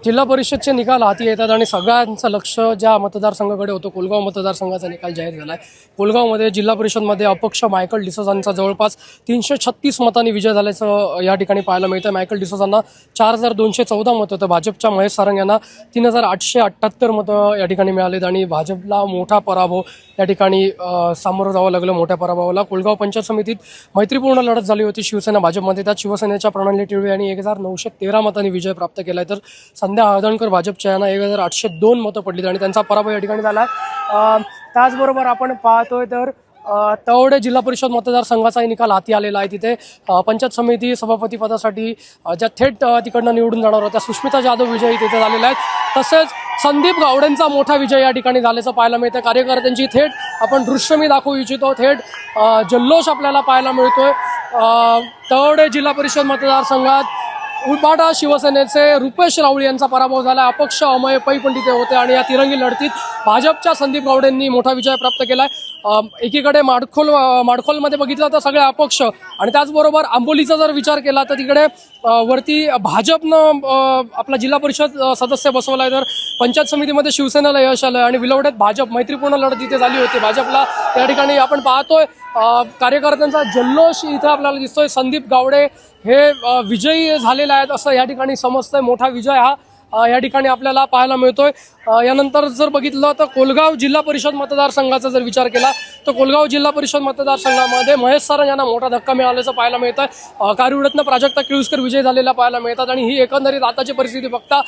जिल्हा परिषदचे निकाल हाती येतात आणि सगळ्यांचं लक्ष ज्या मतदारसंघाकडे होतं. कोलगाव मतदारसंघाचा निकाल जाहीर झाला आहे. कोलगावमध्ये जिल्हा परिषदमध्ये अपक्ष मायकल डिसोजांचा जवळपास 336 मतांनी विजय झाल्याचं या ठिकाणी पाहायला मिळतं. मायकल डिसोजांना 4214 मतं, तर भाजपच्या महेश सारंग यांना 3878 मतं या ठिकाणी मिळालेत आणि भाजपला मोठा पराभव या ठिकाणी सामोरं जावं लागलं. मोठ्या पराभवाला कोलगाव पंचायत समितीत मैत्रीपूर्ण लढत झाली होती शिवसेना भाजपमध्ये. त्यात शिवसेनेच्या प्रणाली टिळवे यांनी 1913 मतांनी विजय प्राप्त केलाय, तर संध्या हळदणकर भाजपच्या यांना 1802 मतं पडलीत आणि त्यांचा पराभव या ठिकाणी झाला. त्याचबरोबर आपण पाहतोय तर तवडे जिल्हा परिषद मतदारसंघाचाही निकाल हाती आलेला आहे. तिथे पंचायत समिती सभापती पदासाठी ज्या थेट तिकडनं निवडून जाणार होत्या सुष्मिता जाधव विजयी तिथे झालेल्या आहेत. तसेच संदीप गावडेंचा मोठा विजय या ठिकाणी झाल्याचं पाहायला मिळतं. कार्यकर्त्यांची थेट आपण दृश्य मी दाखवू इच्छितो, थेट जल्लोष आपल्याला पाहायला मिळतोय. तवडे जिल्हा परिषद मतदारसंघात उबाटा शिवसेनेचे रुपेश राऊळ यांचा पराभव झाला. अपक्ष अमय पै पंडित होते आणि या तिरंगी लढतीत भाजपच्या संदीप गावडेंनी मोठा विजय प्राप्त केलाय. एकीकडे माडखोलमध्ये बघितलं तर सगळे अपक्ष आणि त्याचबरोबर आंबोलीचा जर विचार केला तर तिकडे वरती भाजपनं आपला जिल्हा परिषद सदस्य बसवलाय, तर पंचायत समितीमध्ये शिवसेनेला यश आलंय आणि विलवड्यात भाजप मैत्रीपूर्ण लढत इथे झाली होती. भाजपला या ठिकाणी आपण पाहतोय कार्यकर्त्यांचा जल्लोष इथं आपल्याला दिसतोय. संदीप गावडे हे विजयी झालेले आहेत असं या ठिकाणी समजतंय. मोठा विजय हा या ठिकाणी आपल्याला पाहायला मिळतोय. यानंतर जर बघितलं तर कोलगाव जिल्हा परिषद मतदारसंघाचा जर विचार केला तर कोलगाव जिल्हा परिषद मतदारसंघामध्ये महेश सारंग यांना मोठा धक्का मिळाल्याचं पाहायला मिळतंय. कारिवडतनं प्राजक्ता केळुसकर विजय झालेला पाहायला मिळतात आणि ही एकंदरीत आताची परिस्थिती बघता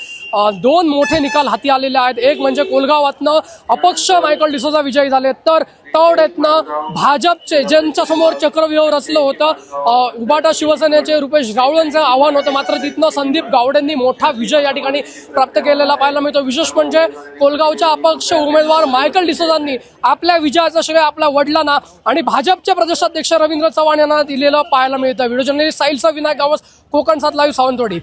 दोन मोठे निकाल हाती आलेले आहेत. एक म्हणजे कोलगावातनं अपक्ष मायकल डिसोजा विजयी झाले, तर तवडेतनं भाजपचे ज्यांच्या समोर चक्रव्यूह रचलं होतं उबाटा शिवसेनेचे रुपेश गावडेंचं आव्हान होतं, मात्र तिथनं संदीप गावडेंनी मोठा विजय या ठिकाणी प्राप्त केलेला पाहायला मिळतो. विशेष म्हणजे कोलगावच्या अपक्ष उमेदवार मायकल डिसोजांनी आपल्या विजयाचं श्रेय आपल्या वडिलांना आणि भाजपचे प्रदेशाध्यक्ष रवींद्र चव्हाण यांना दिलेलं पाहायला मिळतं. Video journalist साहिलचा Vinayak Gawas, Konkan 7 live, Sawantwadi.